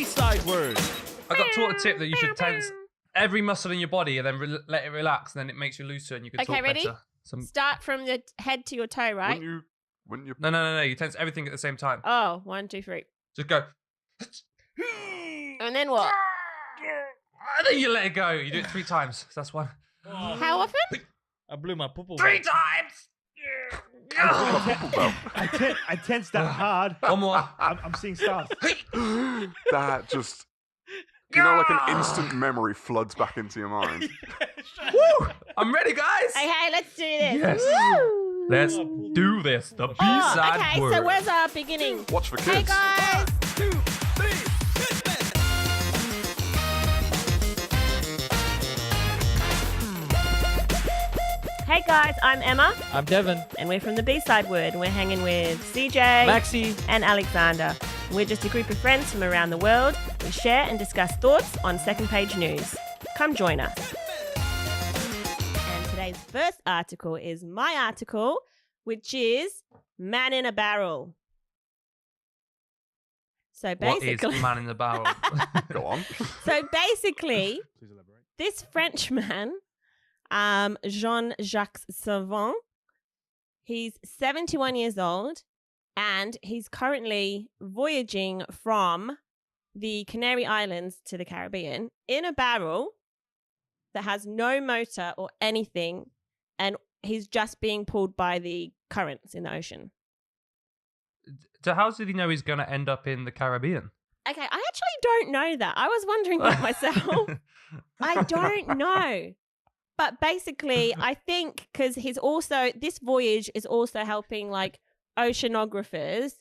B-side word. I got taught a tip that you should tense every muscle in your body and then let it relax, and then it makes you looser and you can talk ready? better. Start from the head to your toe, right? Wouldn't you? No. You tense everything at the same time. Oh, 1, 2, 3. Just go. And then what? And then you let it go. You do it 3 times. So that's one. How often? I blew my poo-poo. 3 times! I tensed that hard. One more. I'm seeing stars. That just... like an instant memory floods back into your mind. Woo! I'm ready, guys. Okay, let's do this. Yes. Woo! Let's do this. The B-side okay, word. so where's our beginning? Watch for kids. Hey, guys. 2, 3. Hey, guys, I'm Emma, I'm Devin. and we're from the B-side word, and we're hanging with CJ, Maxie. and Alexander. We're just a group of friends from around the world. We share and discuss thoughts on second page news. Come join us. And today's first article is my article, which is Man in a Barrel. So basically, What is man in the barrel? Go on. so basically, Please elaborate. this Frenchman, Jean-Jacques Savant, he's 71 years old, and he's currently voyaging from the Canary Islands to the Caribbean in a barrel that has no motor or anything, and he's just being pulled by the currents in the ocean. So how did he know he's going to end up in the Caribbean? Okay, I actually don't know that. I was wondering that myself. I don't know. But basically, I think because this voyage is also helping like oceanographers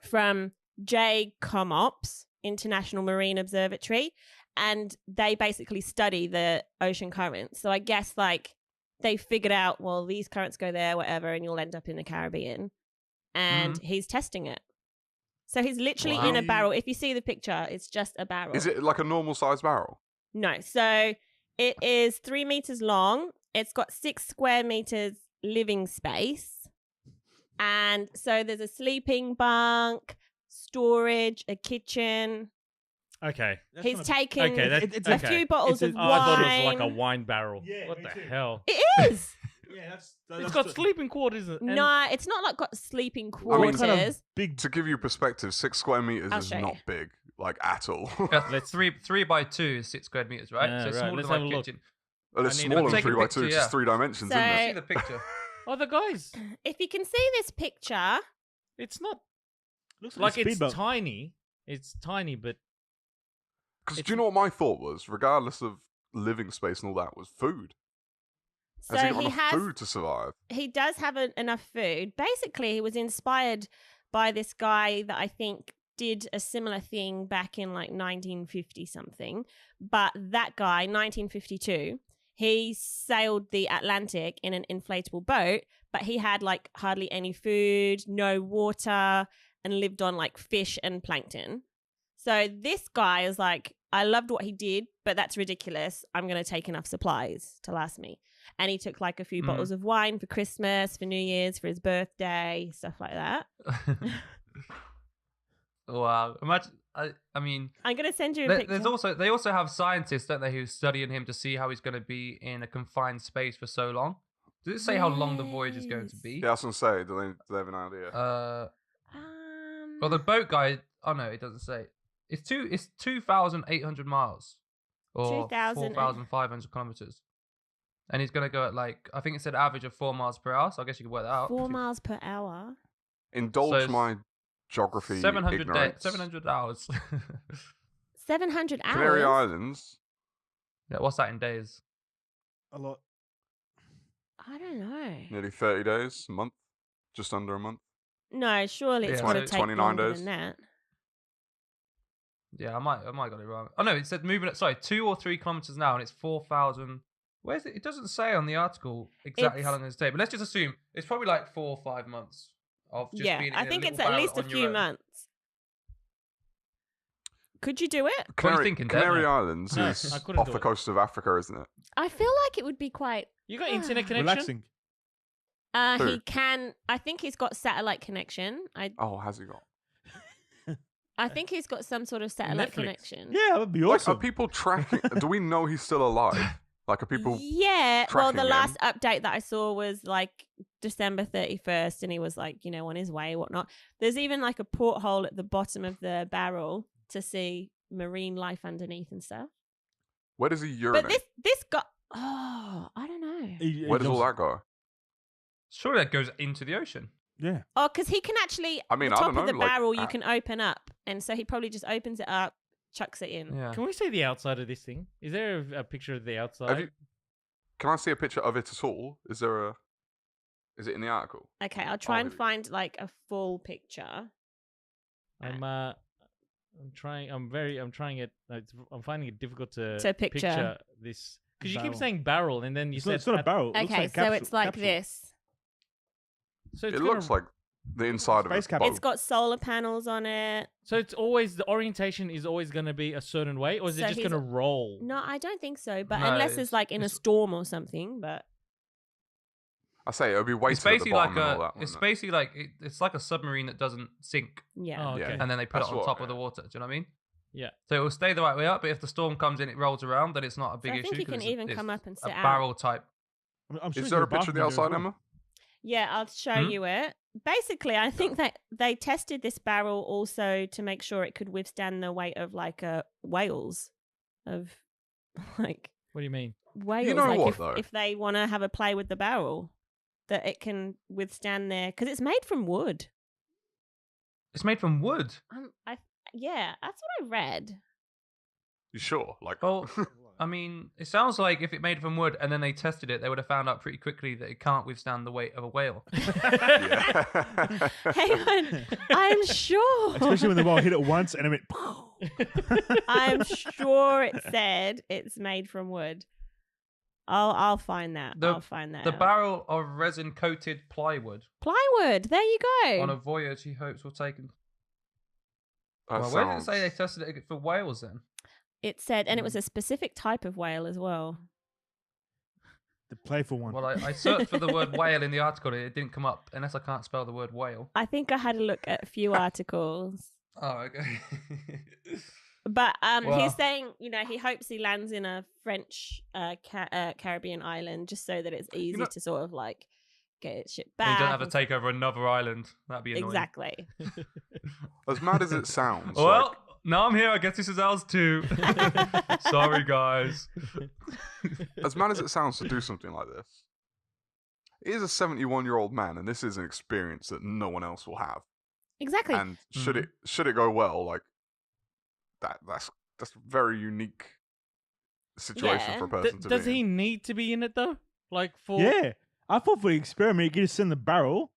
from JCOMOPS, International Marine Observatory, and they basically study the ocean currents. So I guess like they figured out, well, these currents go there, whatever, and you'll end up in the Caribbean. And he's testing it. So he's literally in a barrel. If you see the picture, it's just a barrel. Is it like a normal sized barrel? No. So it is 3 meters long. It's got 6 square meters living space. And so there's a sleeping bunk, storage, a kitchen. Okay. He's taken It's a few bottles of Oh, wine. I thought it was like a wine barrel. Yeah, what me the too. hell? It is. Yeah, It's got sleeping quarters. And No, it's not like got sleeping I mean, quarters. kind of big. To give you perspective, 6 square meters I'll is show not you. big, like at all. Let's 3 by 2 is 6 square meters, right? Yeah, so it's right. smaller Let's than have my a look. kitchen. Well, it's I need- smaller I'll than take a 3 by 2, picture, it's yeah. just 3 dimensions, So- isn't See it? the picture. Oh, the guys. If you can see this picture, It's not Looks like a it's speedboat. tiny. It's tiny, but Because do you know what my thought was? Regardless of living space and all that, was food. so Has he got he enough has food to survive? he does have enough food. Basically, he was inspired by this guy that I think did a similar thing back in like 1950 something. But that guy, 1952, he sailed the Atlantic in an inflatable boat, but he had like hardly any food, no water, and lived on like fish and plankton. So this guy is like, I loved what he did, but that's ridiculous. I'm going to take enough supplies to last me. And he took like a few bottles of wine for Christmas, for New Year's, for his birthday, stuff like that. Wow. Imagine, I mean, I'm going to send you a picture. they also have scientists, don't they, who's studying him to see how he's going to be in a confined space for so long. Does it say how long the voyage is going to be? Yeah, I was going to say, do they have an idea? Well, the boat guy. Oh no, it doesn't say. It's 2,800 miles, or 4,500 kilometers, and he's gonna go at like, I think it said average of 4 miles per hour. So I guess you can work that out. 4 miles per hour. Indulge so my geography 700 ignorance. 700 hours. 700 hours? Canary Islands. Yeah, what's that in days? A lot. I don't know. Nearly 30 days, a month, just under a month. No, surely it's Yeah. got to 20 take 29 longer days. than that. Yeah, I might got it wrong. Oh no, it said moving at 2 or 3 kilometers an hour, and it's 4,000. Where's it? It doesn't say on the article exactly how long it's take, but let's just assume it's probably like 4 or 5 months of just Yeah, being in I a think little it's at barrel least a on your few own. months. Could you do it? What are you thinking, Devin? Canary Islands No, is I couldn't off do the it. coast of Africa, isn't it? I feel like it would be quite... you got internet connection. Relaxing. Who? He can... I think he's got satellite connection. Oh, has he got? I think he's got some sort of satellite Netflix. connection. Yeah, that'd be Like, awesome. are people tracking? Do we know he's still alive? Like, are people? Yeah. Well, the tracking last update that I saw was like December 31st, and he was like, on his way, whatnot. There's even like a porthole at the bottom of the barrel to see marine life underneath and stuff. Where does he urinate? But this guy, I don't know. Where does all that go? Surely that goes into the ocean. Yeah. Oh, because he can actually, I mean, the I top don't of the know, like, barrel you can open up. And so he probably just opens it up, chucks it in. Yeah. Can we see the outside of this thing? Is there a picture of the outside? Can I see a picture of it at all? Is it in the article? Okay, I'll try and here we go. find like a full picture. I'm trying. I'm trying it. I'm finding it difficult to picture this because you keep Barrel. saying barrel and then you It's said not a barrel. It looks Okay, like so it's like this. So it's It looks like the inside of Space it. capsule. It's got solar panels on it. So it's always the orientation is always going to be a certain way, or is So it just he's- going to roll? No, I don't think so. But No, unless it's like in a it's- storm or something. But I say it'll be weighted It's at the basically bottom like and all that. it's wouldn't it? basically like it's like a submarine that doesn't sink, yeah. Oh, okay. Yeah. and then they put That's it on what- top of yeah. the water. Do you know what I mean? Yeah. So it will stay the right way up, but if the storm comes in, it rolls around, then it's not a big I issue. think you 'cause can it's a- even it's come up and a sit out. barrel type. I'm sure Is you there can a picture of the bathroom outside, there as well. Emma? Yeah, I'll show Hmm? you it. Basically, I think that they tested this barrel also to make sure it could withstand the weight of like whales, of like What do you mean? whales. know like what, though? if they want to have a play with the barrel, that it can withstand their because it's made from wood. It's made from wood. Yeah, that's what I read. You sure? Like, Well, I mean, it sounds like if it made from wood and then they tested it, they would have found out pretty quickly that it can't withstand the weight of a whale. yeah. Hang on, I'm sure. Especially when the ball hit it once and it went. I'm sure it said it's made from wood. I'll find that. I'll find that. The out. barrel of resin-coated plywood Plywood. There you on go. a voyage he hopes will take him. That Well, where did it sounds- say they tested it for whales then? It said, and it was a specific type of whale as well. The playful one. Well, I searched for the word whale in the article and it didn't come up unless I can't spell the word whale. I think I had a look at a few articles. Oh, okay. But Well- he's saying, he hopes he lands in a French Caribbean island just so that it's easy know- to sort of like get its shit And back. you don't have to take over another island. That'd be annoying. Exactly. As mad as it sounds, Well, now I'm here. I guess this is ours too. Sorry, guys. as mad as it sounds to do something like this, he is a 71-year-old man, and this is an experience that no one else will have. Exactly. And should it go well, like that's a very unique situation Yeah. for a person to Does be he in. need to be in it though? Like for Yeah. I thought for the experiment, you could just send the barrel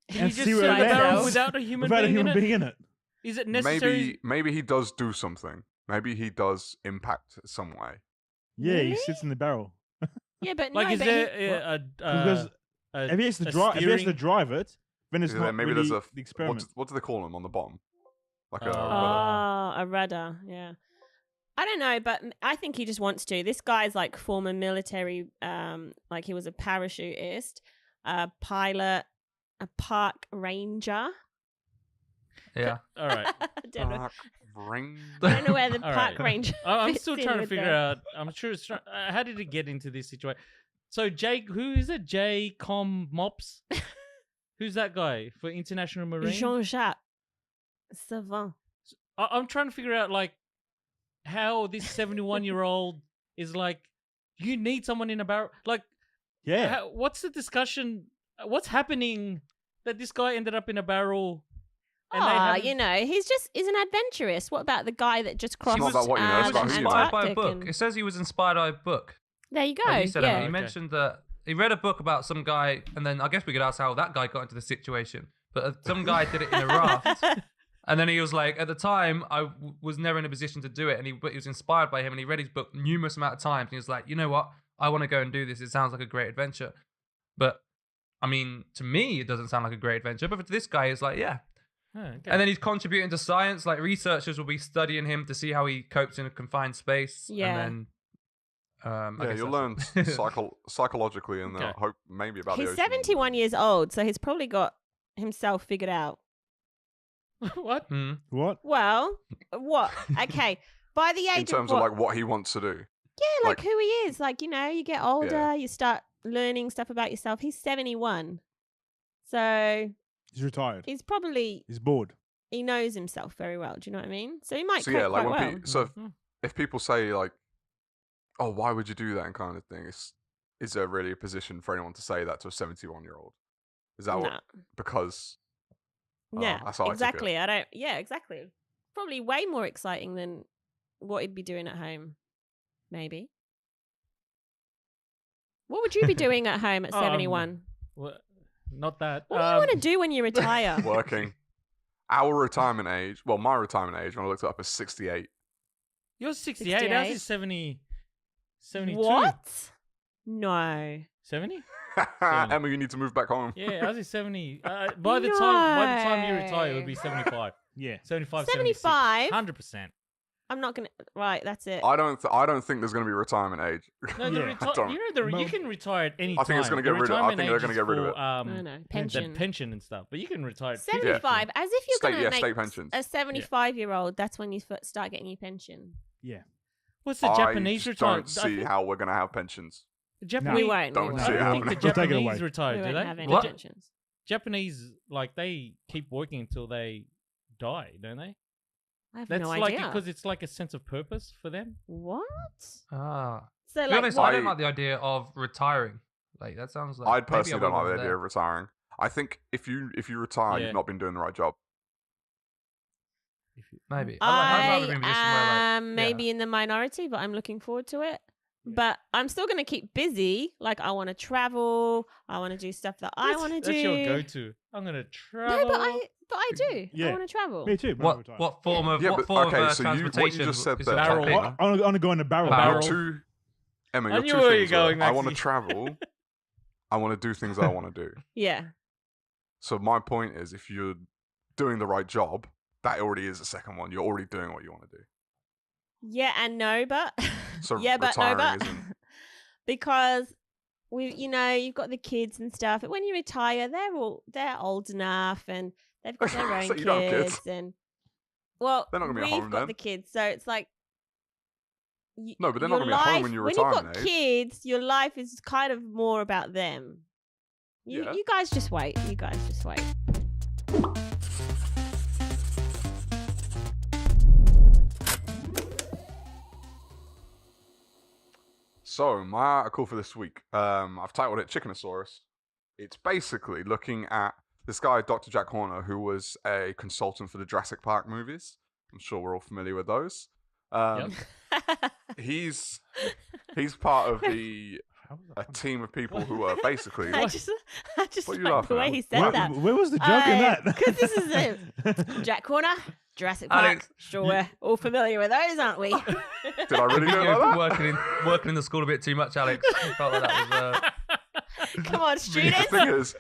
Can and you just see where send it the barrel lands without a human without a being human in it? being in it. Is it necessary? Maybe he does do something. Maybe he does impact some way. Yeah, Really? he sits in the barrel. Yeah, but Like, no, is but there Because if he has to drive it, then it's Yeah, not maybe really there's the experiment. what do they call him on the bottom? Like a Oh. rudder. a rudder, yeah. I don't know, but I think he just wants to. This guy's like former military, like he was a parachutist, a pilot, a park ranger. Yeah. All right. I don't know. Park ring. I don't know where the All park right. ranger. I'm fits still in trying to with figure the- out. I'm sure it's how did it get into this situation? So Jake, who is it? J. Com Mops. Who's that guy for International Marine? Jean-Jacques Savant. I'm trying to figure out like how this 71-year-old is like. You need someone in a barrel. Like, Yeah. what's the discussion? What's happening that this guy ended up in a barrel? And they haven't- he's an adventurous. What about the guy that just crossed not about what you know, it's the about who you know. Inspired by a Antarctic book. and- It says he was inspired by a book. There you go. Like you said, Emma, Yeah. he Okay. mentioned that he read a book about some guy, and then I guess we could ask how that guy got into the situation. But some guy did it in a raft, and then he was like, at the time, I was never in a position to do it, but he was inspired by him, and he read his book numerous amount of times, and he was like, you know what, I want to go and do this. It sounds like a great adventure. But I mean, to me, it doesn't sound like a great adventure, but for this guy, it's like, yeah. Oh, okay. And then he's contributing to science. Like researchers will be studying him to see how he copes in a confined space. Yeah. And then, I Yeah, guess you'll that's- learn psychologically and Okay. hope maybe about He's the ocean. 71 years old, so he's probably got himself figured out. What? What? Well, what? Okay. By the age In terms of of what? like what he wants to do. Yeah, like like- who he is. Like, you get older, you start learning stuff about yourself. He's 71. So He's retired. he's probably, He's bored. he knows himself very well. Do you know what I mean? So he might So cope yeah, like quite when well. if people say like, "Oh, why would you do that?" and kind of thing, is there really a position for anyone to say that to a 71-year-old? Is that No. what? Because Yeah, that's how I took it. exactly. Exactly. Probably way more exciting than what he'd be doing at home. Maybe. What would you be doing at home at 71? Well, not that. What do you want to do when you retire? working. Our retirement age, well, my retirement age when I looked it up is 68. You're 68. Ours is 70. 72. What? No. 70? Emma, you need to move back home. Yeah, ours is 70. By the time you retire, it would be 75. Yeah. 75, 75? 100%. I'm not going to. Right, that's it. I don't think there's going to be retirement age. No, Yeah. you can retire at any time. I think it's going to get rid of it. I think they're going to get rid of it. I know. Pension. The pension and stuff. But you can retire at 75. As if you're going to state make pensions. a 75-year-old, that's when you start getting your pension. Yeah. What's the Japanese I retirement? don't see how we're going to have pensions. We won't. Don't we see I won't. how don't think the We'll take it away. Japanese retire, We do won't they? have any What? pensions. Japanese, like, they keep working until they die, don't they? I have That's no like idea. because it's like a sense of purpose for them. What? Ah. So, To be like, honest, what? I don't like the idea of retiring. Like that sounds like. I personally don't like the idea of. of retiring. I think if you retire, Yeah. you've not been doing the right job. Maybe. I I'd rather be in a position where, like, am maybe in the minority, but I'm looking forward to it. But I'm still going to keep busy. Like, I want to travel. I want to do stuff that I want to do. That's your go-to. I'm gonna travel. No, but I do. Yeah. I want to travel. Me too. when I retire. What form of Yeah, what but- form okay, of so what you transportation? just said is there, it Barrel. like- I want to go in a barrel. A barrel. Emma, I your knew two where things you're going, were, I want to Maxie. travel. I want to do things I want to do. Yeah. So my point is, if you're doing the right job, that already is the second one. You're already doing what you want to do. Yeah and no, but. So yeah, but no, retiring but. isn't. Because you've got the kids and stuff. But when you retire, they're old enough and they've got their own So you don't have kids. kids? And well, They're not gonna be at we've home got then. the kids, so it's like. No, but they're not your gonna be at home life- when you're When you've retirement got age. kids, your life is kind of more about them. Yeah. You guys just wait. You guys just wait. So my article for this week, I've titled it Chickenosaurus. It's basically looking at this guy, Dr. Jack Horner, who was a consultant for the Jurassic Park movies. I'm sure we're all familiar with those. He's part of a team of people who are basically. I just What are you like the laughing way at? he said that. Where was the joke in that? Because this is it. Jack Corner, Jurassic Park. Alex, Sure, we're all familiar with those, aren't we? Did I really do it You've like been that? working in the school a bit too much, Alex. I felt like that was. Come on, The students. thing is,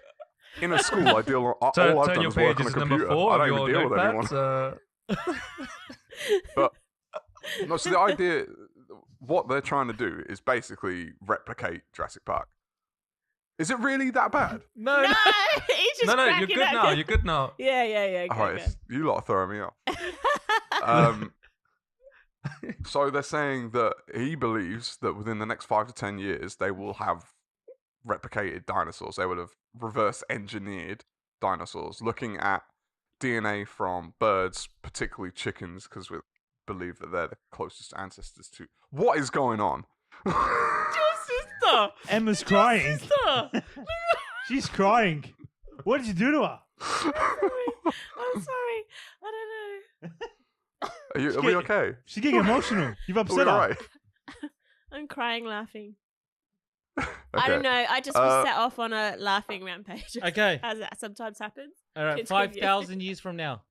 in a school, I deal. All Turn I've done your is work on a pages to number computer. 4 I of don't your even deal with anyone. notepads. But no, so the idea, what they're trying to do is basically replicate Jurassic Park. Is it really that bad? No, No, no. he's just No, you're cracking good up. now. You're good now. Yeah. All right, you lot are throwing me off. So they're saying that he believes that within the next 5 to 10 years, they will have replicated dinosaurs. They will have reverse engineered dinosaurs, looking at DNA from birds, particularly chickens, because we believe that they're the closest ancestors to. What is going on? Your sister. Emma's crying. Sister. She's crying. What did you do to her? I'm sorry. I don't know. Are we okay? She's getting emotional. You've Are we upset her. alright? I'm crying, laughing. Okay. I don't know. I just was set off on a laughing rampage. Okay. As that sometimes happens. All right. Continue. 5,000 years from now.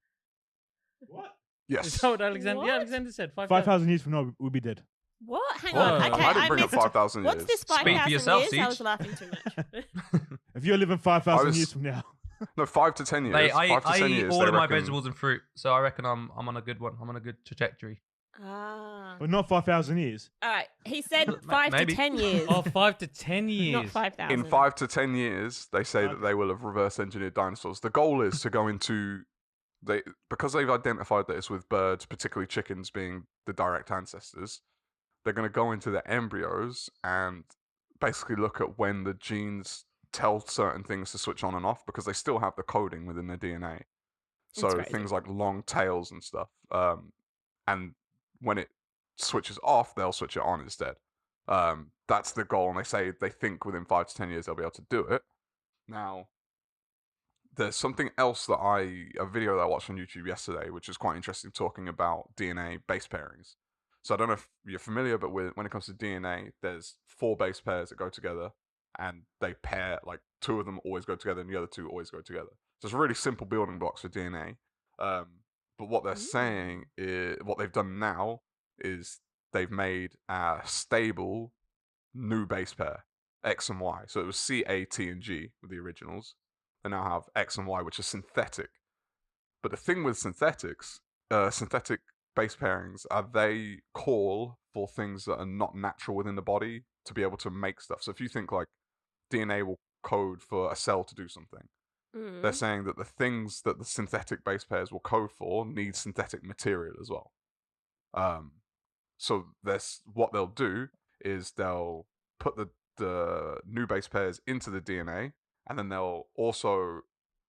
What? Is Yes. that what Alexander? What? Yeah, Alexander said 5,000 years from now, we'll be dead. What? Hang Whoa. on. Okay, I didn't bring missed. up 5,000 years. What's this Speak for 5,000 yourself, years? I Siege. was laughing too much. If you're living 5,000 I was- years from now. No, 5 to 10 years. Mate, 5 to 10 I eat years. all they of my reckon- vegetables and fruit, so I reckon I'm on a good one. I'm on a good trajectory. Ah. But not 5,000 years. All right. He said 5 Maybe. to 10 years. Oh, 5 to 10 years. Not 5,000. In 5 to 10 years, they say that they will have reverse engineered dinosaurs. The goal is to go into because they've identified that it's with birds, particularly chickens being the direct ancestors, they're going to go into the embryos and basically look at when the genes tell certain things to switch on and off, because they still have the coding within their DNA. So things like long tails and stuff. And when it switches off, they'll switch it on instead. That's the goal, and they think within 5 to 10 years they'll be able to do it. Now, there's something else a video that I watched on YouTube yesterday, which is quite interesting, talking about DNA base pairings. So I don't know if you're familiar, but when it comes to DNA, there's 4 base pairs that go together, and they pair, like 2 of them always go together, and the other 2 always go together. So it's really simple building blocks for DNA. But what they're saying is, what they've done now is they've made a stable new base pair, X and Y. So it was C, A, T, and G with the originals. They now have X and Y, which is synthetic. But the thing with synthetic base pairings are they call for things that are not natural within the body to be able to make stuff. So if you think like DNA will code for a cell to do something, they're saying that the things that the synthetic base pairs will code for need synthetic material as well. So what they'll do is they'll put the new base pairs into the DNA, and then they'll also,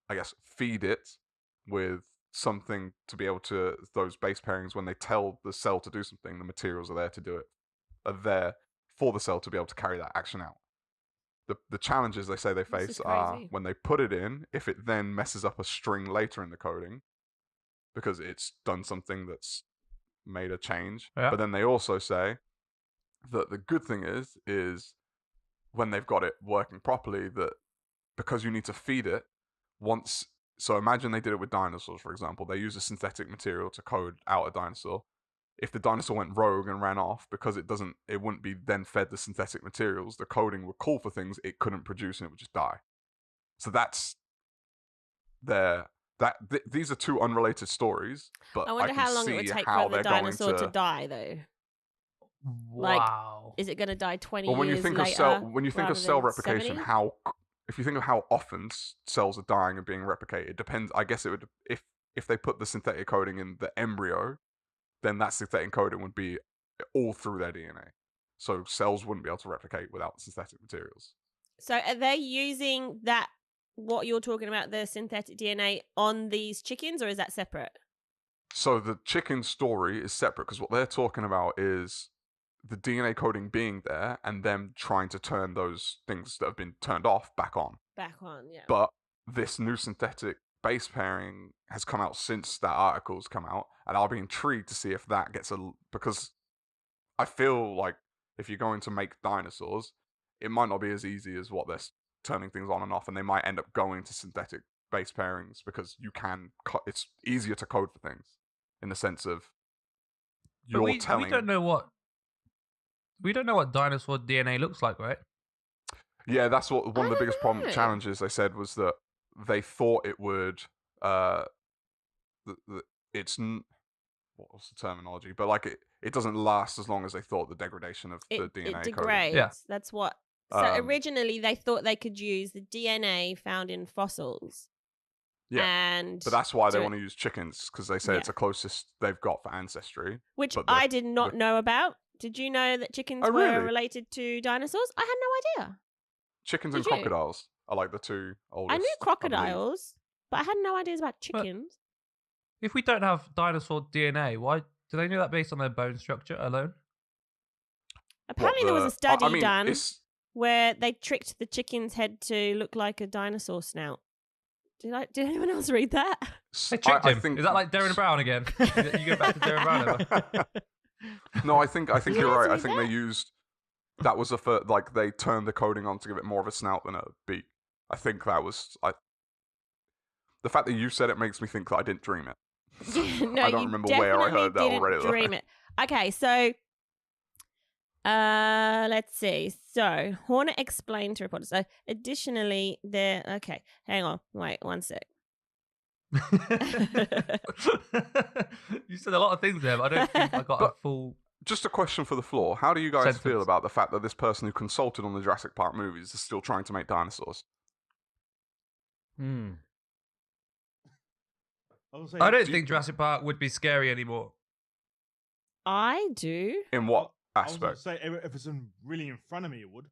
I guess, feed it with something to be able to, those base pairings, when they tell the cell to do something, the materials are there to do it, are there for the cell to be able to carry that action out. The challenges they say they face are when they put it in, if it then messes up a string later in the coding, because it's done something that's made a change. Yeah. But then they also say that the good thing is when they've got it working properly, that because you need to feed it once. So imagine they did it with dinosaurs, for example. They use a synthetic material to code out a dinosaur. If the dinosaur went rogue and ran off, because it wouldn't be then fed the synthetic materials, the coding would call for things it couldn't produce and it would just die. So that's these are 2 unrelated stories, but I wonder how long it would take for the dinosaur to die, though. Wow. Like, is it going to die 20 years later? When you think of cell replication, 70? If you think of how often cells are dying and being replicated, it depends. I guess it would, if they put the synthetic coding in the embryo, then that synthetic coding would be all through their DNA. So cells wouldn't be able to replicate without synthetic materials. So are they using that, what you're talking about, the synthetic DNA, on these chickens, or is that separate? So the chicken story is separate, because what they're talking about is the DNA coding being there and them trying to turn those things that have been turned off back on. Back on, yeah. But this new synthetic base pairing has come out since that article's come out, and I'll be intrigued to see if that gets because I feel like if you're going to make dinosaurs, it might not be as easy as what they're turning things on and off, and they might end up going to synthetic base pairings because it's easier to code for things in the sense of we don't know what dinosaur DNA looks like, right? Yeah, that's what one of the biggest challenges they said was that they thought it would. What was the terminology? But like it doesn't last as long as they thought, the degradation of the DNA. It degrades. Yeah. That's what. So originally they thought they could use the DNA found in fossils. Yeah. But that's why they want to use chickens, because they say it's the closest they've got for ancestry. Which I did not know about. Did you know that chickens were related to dinosaurs? I had no idea. Chickens and crocodiles are like the 2 oldest. I knew crocodiles, but I had no ideas about chickens. But if we don't have dinosaur DNA, why do they know that based on their bone structure alone? Apparently there was a study done where they tricked the chicken's head to look like a dinosaur snout. Did anyone else read that? They tricked him. Is that like Darren Brown again? You go back to Darren Brown. No, I think you're right. I think they used that was like they turned the coding on to give it more of a snout than a beak. I think that was the fact that you said it makes me think that I didn't dream it. No, I don't remember where I heard that already. Dream it. Okay, so let's see. So Horner explained to reporters. So additionally, okay, hang on, wait 1 sec. You said a lot of things there, but I don't think I got a full. Just a question for the floor. How do you guys feel about the fact that this person who consulted on the Jurassic Park movies is still trying to make dinosaurs? I don't think Jurassic Park would be scary anymore. I do. In what I was gonna aspect? say if it's really in front of me, it would.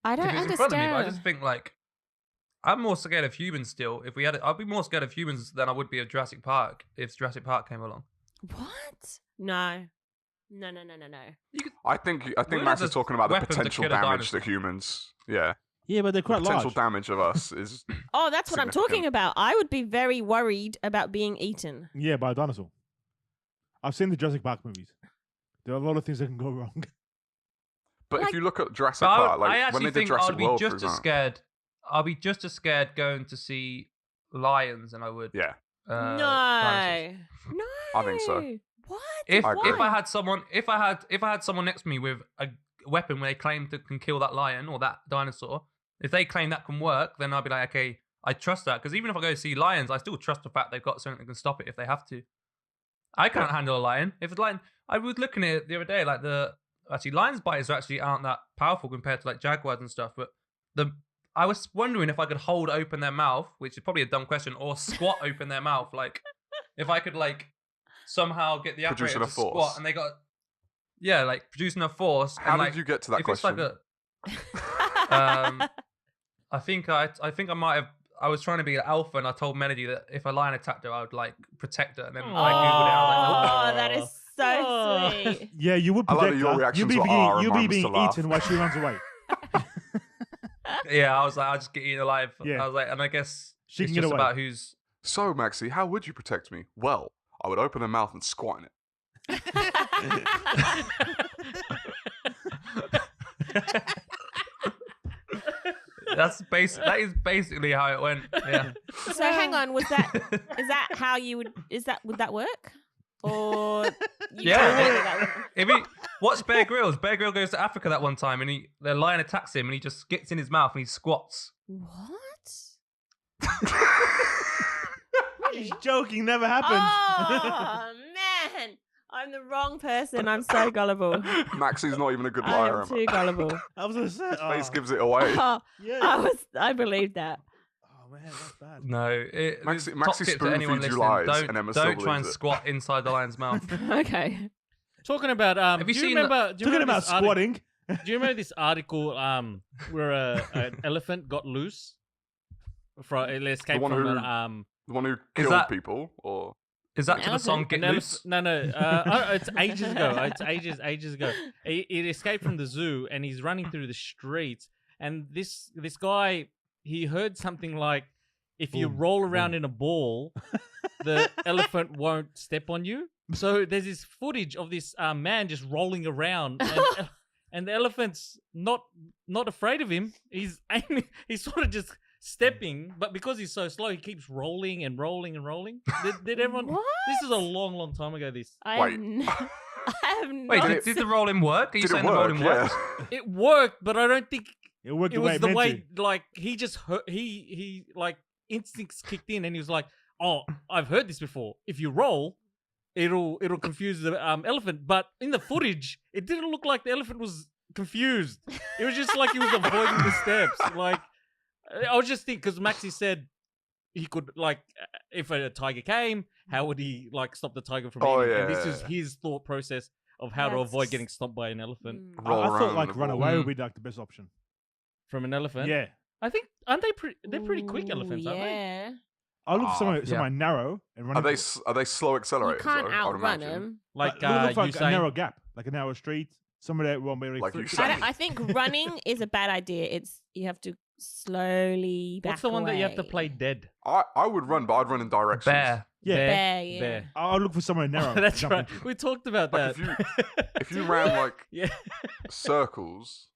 I don't If it's understand. in front of me, but I just think like I'm more scared of humans still. If we had, I'd be more scared of humans than I would be of Jurassic Park if Jurassic Park came along. What? No. I think We'll Max have is the talking about the weapon to potential kill a damage to dinosaur. humans. Yeah. Yeah, but they're The quite potential large. damage of us is. Oh, that's what I'm Significant. talking about. I would be very worried about being eaten. Yeah, by a dinosaur. I've seen the Jurassic Park movies. There are a lot of things that can go wrong. But Like- if you look at Jurassic But Park, I like when actually they did think Jurassic I'd be World, for just as example. scared. I'll be just as scared going to see lions than I would. Yeah. Dinosaurs. No. I think so. What? If I agree. I had someone next to me with a weapon where they claim to can kill that lion or that dinosaur, if they claim that can work, then I'll be like, okay, I trust that. Because even if I go see lions, I still trust the fact they've got something that can stop it if they have to. I can't handle a lion. If a lion, I was looking at it the other day, like lions biters aren't that powerful compared to like jaguars and stuff. But I was wondering if I could hold open their mouth, which is probably a dumb question, or squat open their mouth. Like if I could like somehow get the apparatus Producing to a force. squat, and they got like producing a force. How and, did like, you get to that if question? it's like a I think I might have. I was trying to be an alpha, and I told Melody that if a lion attacked her, I would like protect her. And then I googled it. I was like, Oh, nope. that is so sweet. Yeah, you would I like protect that your her. reactions You'll be were, "Ah," being, you'll be remind us being to laugh. eaten while she runs away. Yeah, I was like, I'll just get eaten alive. Yeah. I was like, and I guess She it's can get just away. about who's. So, Maxie, how would you protect me? Well, I would open her mouth and squat in it. That is basically how it went. Yeah. So hang on, is that how you would would that work? Or you Yeah. can't make that work? If he watch Bear Grylls. Bear Grylls goes to Africa that one time, and the lion attacks him, and he just gets in his mouth and he squats. What? He's joking. Never happened. Oh man, I'm the wrong person. I'm so gullible. Maxie's not even a good I liar. am too gullible. I was gonna say. His face Oh, gives it away. Oh, yeah. I believed that. Oh man, that's bad. No, Maxie top tip to spoon anyone feeds you listening, lies, and Emma still don't try and believes it. squat inside the lion's mouth. Okay. Talking about Have you do you seen remember? Do you Talking remember about this artic- squatting. Do you remember this article where an elephant got loose from it escaped one from who- an The one who killed that- people, or Is that to the song Elephant? "Get an Loose"? No, it's ages ago. It's ages ago. It escaped from the zoo and he's running through the streets. And this guy, he heard something like, if you Boom, roll around boom. in a ball, the elephant won't step on you. So there's this footage of this man just rolling around, and the elephant's not afraid of him. He's aiming. He's sort of just stepping, but because he's so slow, he keeps rolling and rolling and rolling. Did everyone? What? This is a long time ago. This I Wait. have Wait, not. did the rolling work? Are you did it saying the work? rolling Yeah. worked? it worked, but I don't think It worked it the way was it the meant way. to. Like he just heard, he like instincts kicked in, and he was like, "Oh, I've heard this before. If you roll, it'll confuse the elephant." But in the footage, it didn't look like the elephant was confused. It was just like he was avoiding the steps. Like I was just thinking, because Maxie said he could, like, if a tiger came, how would he like stop the tiger from Oh, eating? yeah, And this yeah, is yeah. his thought process of how to That's avoid just- getting stomped by an elephant. Mm. Roll I around thought in like the run ball. away Mm. would be like the best option. From an elephant? Yeah. I think, aren't they they're pretty quick Ooh, elephants, aren't they? yeah. I look for Ah, somewhere narrow and run. Are into they it. are they slow accelerators? You can't though, I would outrun imagine. them. Like, look like a Usain. narrow gap, like a narrow street. Somewhere that won't be really Like quick. Usain. I think running is a bad idea. You have to slowly back What's the one that you have to away. play dead? I would run, but I'd run in directions. Bear. Yeah. Bear, yeah. Bear. I'll look for somewhere narrow. to That's jump right. into. We talked about Like, that. if you ran like yeah. circles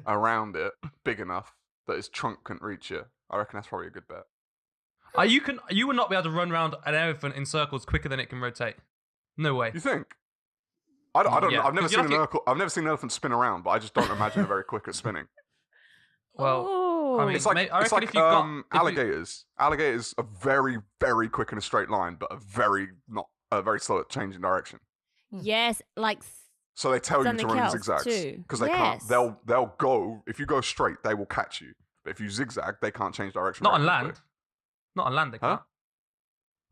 around it big enough that its trunk couldn't reach you, I reckon that's probably a good bet. You would not be able to run around an elephant in circles quicker than it can rotate. No way. You think? I don't Yeah, know. I've never 'cause you seen have to- I've never seen an elephant spin around, but I just don't imagine they're very quick at spinning. Well, Oh. I mean, It's like I it's reckon like if you've got alligators. Alligators are very very quick in a straight line, but are very slow at changing direction. yes, like So they tell you Something to run in else zigzags too. because they Yes. can't. They'll go if you go straight, they will catch you. But if you zigzag, they can't change direction. not very on quickly. land. Not on land, they Huh? can't.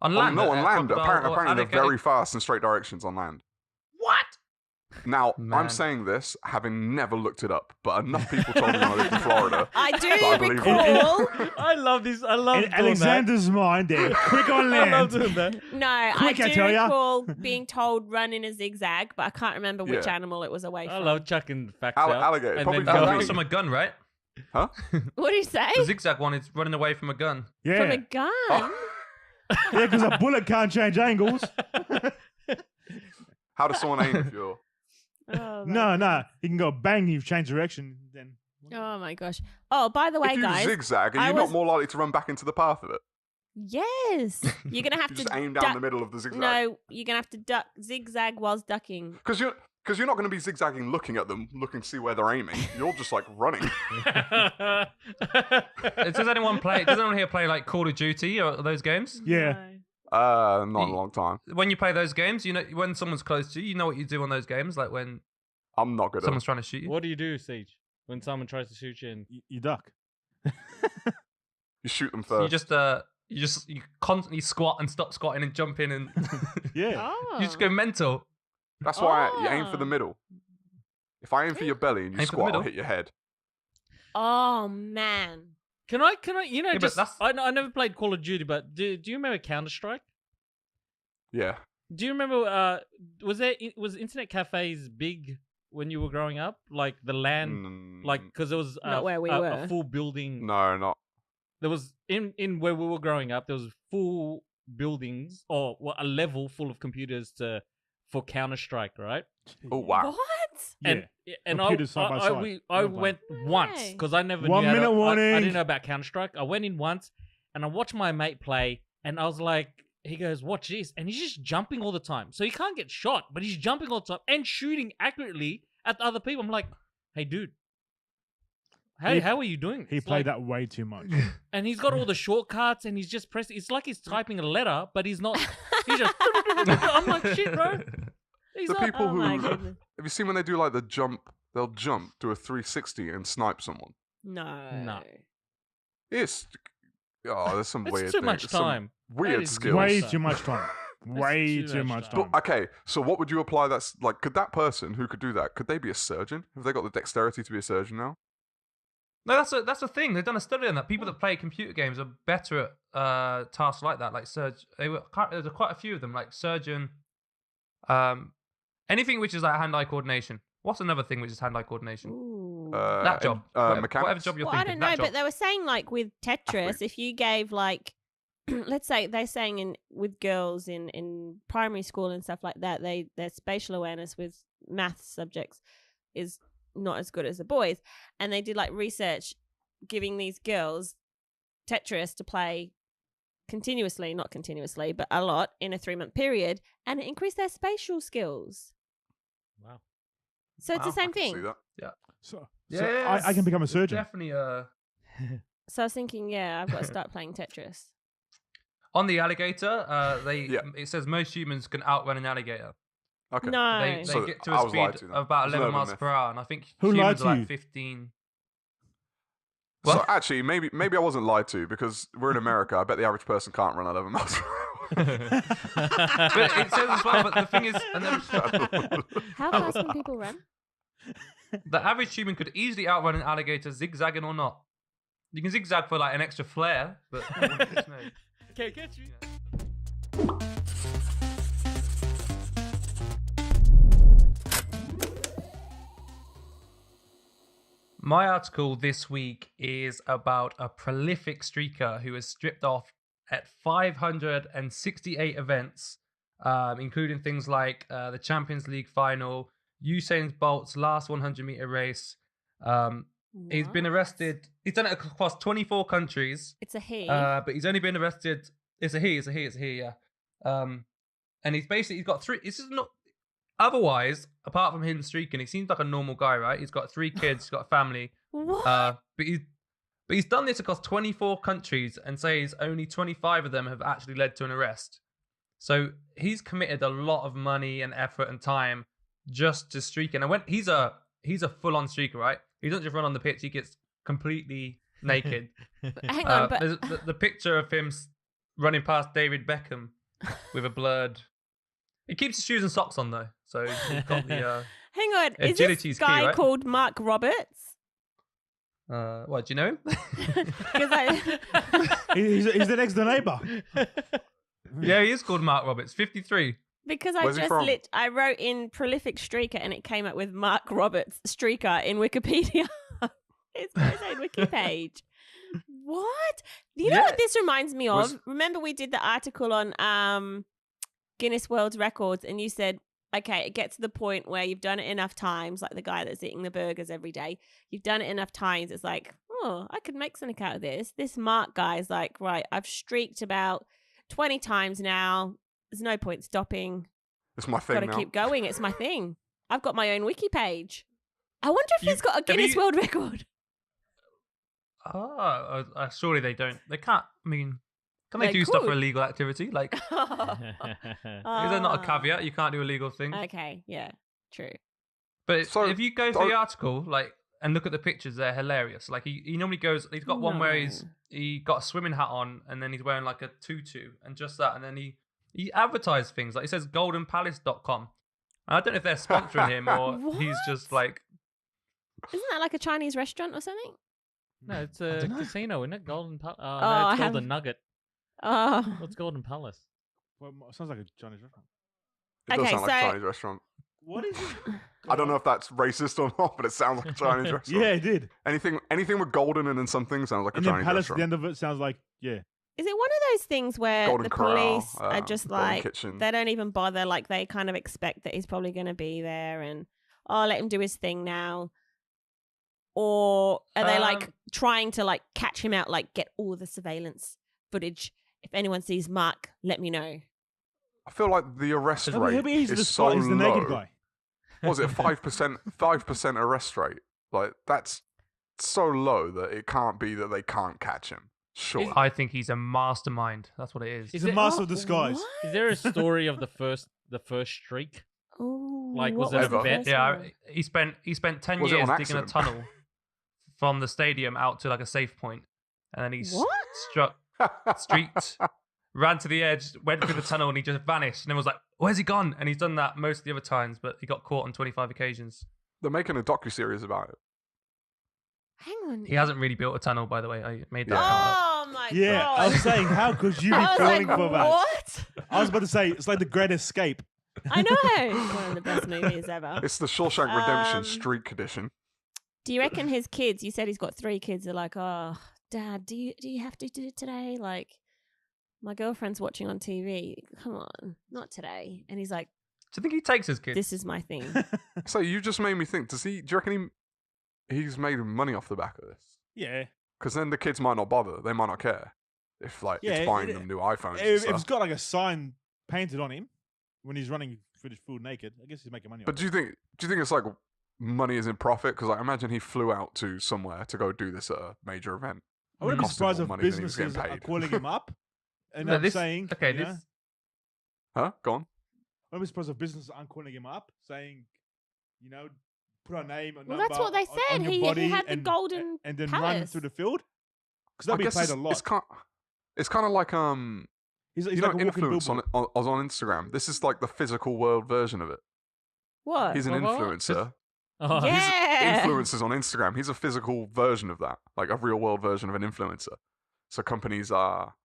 On land? No, on land. crocodile or Apparently they're alligator? very fast in straight directions on land. What? Now, Man. I'm saying this having never looked it up, but enough people told me when I lived in Florida. I do I believe it. recall. I love this. I love In doing Alexander's mind, they're quick on that. I love land. doing that. No, Quick, I I do tell ya. recall being told run in a zigzag, but I can't remember which Yeah. animal it was away I from. love chucking facts out. Alligator, And probably then That going. was from a gun, right? Huh? What do you say? The zigzag one is running away from a gun. Yeah, From a gun? yeah, because a bullet can't change angles. How does someone aim if you're... Oh, No, you can go bang. You've changed direction. Then Oh my gosh. Oh, by the way, if you guys. zigzag, are I you was- not more likely to run back into the path of it? Yes. You're going to have You to just aim down duck- the middle of the zigzag. No, you're going to have to duck zigzag whilst ducking. Because you're not going to be zigzagging looking at them, looking to see where they're aiming. You're just like running. Does anyone here play like Call of Duty or those games? Yeah. No. Not in a long time. When you play those games, you know when someone's close to you, you know what you do on those games, like when I'm not good at someone's it. trying to shoot you. What do you do, Siege, when someone tries to shoot you? And you duck. You shoot them So first. you constantly squat and stop squatting and jump in and Yeah. Oh. you just go mental. That's why you aim for the Oh. middle. If I aim for your belly and you Aim for the squat, I'll middle? hit your head. Oh, man. can I? You know, Yeah, but just that's- I never played Call of Duty, but do you remember Counter Strike? Yeah. Do you remember? Was internet cafes big when you were growing up? Like the LAN, like because there was Not where we a were. full building. No, not. There was in where we were growing up. There was full buildings or a level full of computers for Counter Strike, right? Oh, wow. What? And and Computers side by side. I Never mind. went once way. because I never 1 knew how to- minute I warning. didn't know about Counter Strike. I went in once and I watched my mate play, and I was like, he goes, "Watch this," and he's just jumping all the time, so he can't get shot, but he's jumping all the time and shooting accurately at the other people. I'm like, "Hey, dude, how are you doing?" He It's played like- that way too much. and he's got all the shortcuts, and he's just pressing. It's like he's typing a letter, but he's not. He's just. I'm like, shit, bro. He's The not. people Oh my who. goodness. Have you seen when they do like the jump? They'll jump, do a 360 and snipe someone. No. It's. Oh, there's some It's weird too things. much Some time. weird is skills. Way Skills. too much time. Way too too much much time. time. But, okay, so what would you apply that's like? Could that person who could do that, could they be a surgeon? Have they got the dexterity to be a surgeon now? No, that's a thing. They've done a study on that. People that play computer games are better at tasks like that, like there's quite a few of them, like surgeon, anything which is like hand-eye coordination. What's another thing which is hand-eye coordination? Ooh. That job, whatever Mechanics. job you're Well, I thinking. don't know, that job. but they were saying like with Tetris, Athlete. if you gave like, let's say they're saying with girls in primary school and stuff like that, their spatial awareness with math subjects is not as good as the boys, and they did like research giving these girls Tetris to play not continuously, but a lot in a 3-month period, and it increased their spatial skills. Wow. So it's the Wow, same I can see thing. that. So Yeah, I can become a surgeon. Definitely. So I was thinking, yeah, I've got to start playing Tetris. On the alligator, Yeah. it says most humans can outrun an alligator. Okay. No. They So get to I a was lied speed to then. of about It's an 11 urban miles myth. per hour, and I think Who lied humans to are you? like 15. So What? actually, maybe I wasn't lied to because we're in America. I bet the average person can't run 11 miles per hour. But it says as well, but the thing is, and then How fast can people run? the average human could easily outrun an alligator, zigzagging or not. You can zigzag for like an extra flair, but it wouldn't get snowed. Can't catch you. My article this week is about a prolific streaker who has stripped off at 568 events, including things like the Champions League final, Usain Bolt's last 100-meter race. He's been What? arrested. He's done it across 24 countries, It's a he. but he's only been arrested. It's a he, yeah. And he's got 3. This is not. Otherwise, apart from him streaking, he seems like a normal guy, right? He's got 3 kids, he's got a family. What? But he's done this across 24 countries and says only 25 of them have actually led to an arrest. So he's committed a lot of money and effort and time just to streak. And he's a full-on streaker, right? He doesn't just run on the pitch; he gets completely naked. Hang on, but There's the picture of him running past David Beckham with a blurred. He keeps his shoes and socks on though, so he's got the. Hang on, is Agility's this guy key, right? called Mark Roberts? What, do you know him? Because He's the next door neighbor. Yeah, he is called Mark Roberts, 53. Because Where's he from? I wrote in prolific streaker and it came up with Mark Roberts streaker in Wikipedia. It's his own wiki page. What? You know what this reminds me of? Remember we did the article on Guinness World Records and you said, okay, it gets to the point where you've done it enough times, like the guy that's eating the burgers every day. You've done it enough times. It's like, oh, I could make something out of this. This Mark guy is like, right, I've streaked about 20 times now. There's no point stopping. It's my thing Got to now. keep going. It's my thing. I've got my own wiki page. I wonder if he's got a Guinness World Record. Surely they don't. They can't. I mean, can they do stuff for illegal activity? Like, is there not a caveat? You can't do illegal things. Okay, yeah, true. But if you go through the article, like, and look at the pictures, they're hilarious. Like, he normally goes. He's got one where he got a swimming hat on, and then he's wearing like a tutu, and just that, and then he advertised things like he says goldenpalace.com. I don't know if they're sponsoring him or he's just like. Isn't that like a Chinese restaurant or something? No, it's a casino, isn't it? Golden Palace. Oh, it's Golden Nugget. Oh. What's Golden Palace? Well, sounds like a Chinese restaurant. It does sound like a Chinese restaurant. What is it? I don't know if that's racist or not, but it sounds like a Chinese restaurant. Yeah, it did. Anything with golden in and something sounds like a and Chinese then Palace restaurant. at the end of it sounds like, yeah. Is it one of those things where Golden the Corral, police are just Golden like, Kitchen. they don't even bother, like they kind of expect that he's probably going to be there and, let him do his thing now. Or are they like trying to like catch him out, like get all the surveillance footage? If anyone sees Mark, let me know. I feel like the arrest rate He'll be easy to is so spot. He's the naked low. guy. What was it 5%? 5% arrest rate. Like that's so low that it can't be that they can't catch him. Sure. I think he's a mastermind. That's what it is. He's a master of disguise. What? Is there a story of the first streak? Oh, Like, what was it the a bet? first Yeah, one? he spent 10 Was it years on digging a accident? tunnel from the stadium out to like a safe point, and then he What? streaked, ran to the edge, went through the tunnel, and he just vanished. And it was like, where's he gone? And he's done that most of the other times, but he got caught on 25 occasions. They're making a docuseries about it. Hang on. He hasn't really built a tunnel, by the way. I made that. Oh my Yeah, god. I was saying, how could you be I was falling like, for that? what? I was about to say, it's like the Great Escape. I know. It's one of the best movies ever. It's the Shawshank Redemption Um, Streak edition. Do you reckon his kids, you said he's got 3 kids, are like, oh, Dad, do you have to do it today? Like, my girlfriend's watching on TV. Come on, not today. And he's like, Do you think he takes his kids? this is my thing. So you just made me think. Do you reckon he's made money off the back of this? Yeah. Because then the kids might not bother. They might not care if it's buying them new iPhones. and If stuff. it's got like a sign painted on him when he's running through the food naked, I guess he's making money. But do you think it's like money is in profit? Because I imagine he flew out to somewhere to go do this at a major event. I wouldn't be Cost him more surprised if money than he was businesses getting are paid. calling him up and No, I'm this- saying, okay, you know, this Huh? Go on. I wouldn't be surprised if businesses aren't calling him up saying, you know, put our name and Well, number that's what they on said. your He body had the and, golden and then run palace. through the field. Because they'll I be guess paid a lot. It's kind of like He's you like know, a walking influence billboard. on I was on Instagram. This is like the physical world version of it. What? He's an What? influencer. Oh, Yeah. Influencers on Instagram. He's a physical version of that, like a real world version of an influencer. So companies are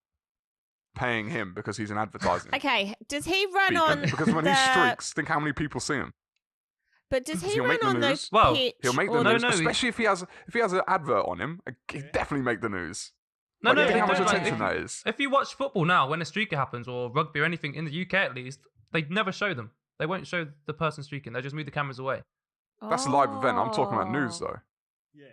paying him because he's an advertising. Okay, does he run beacon. on Because when he the- streaks, think how many people see him. But does he He'll run make the on the news. Well, pitch? He'll make or the No, news, no, he- especially if he has an advert on him. He'd definitely make the news. No, Like, no. think They how much don't, like, attention that is. if you watch football now, when a streaker happens, or rugby or anything in the UK at least, they never show them. They won't show the person streaking. They just move the cameras away. That's a live event. I'm talking about news Oh. though. Yeah.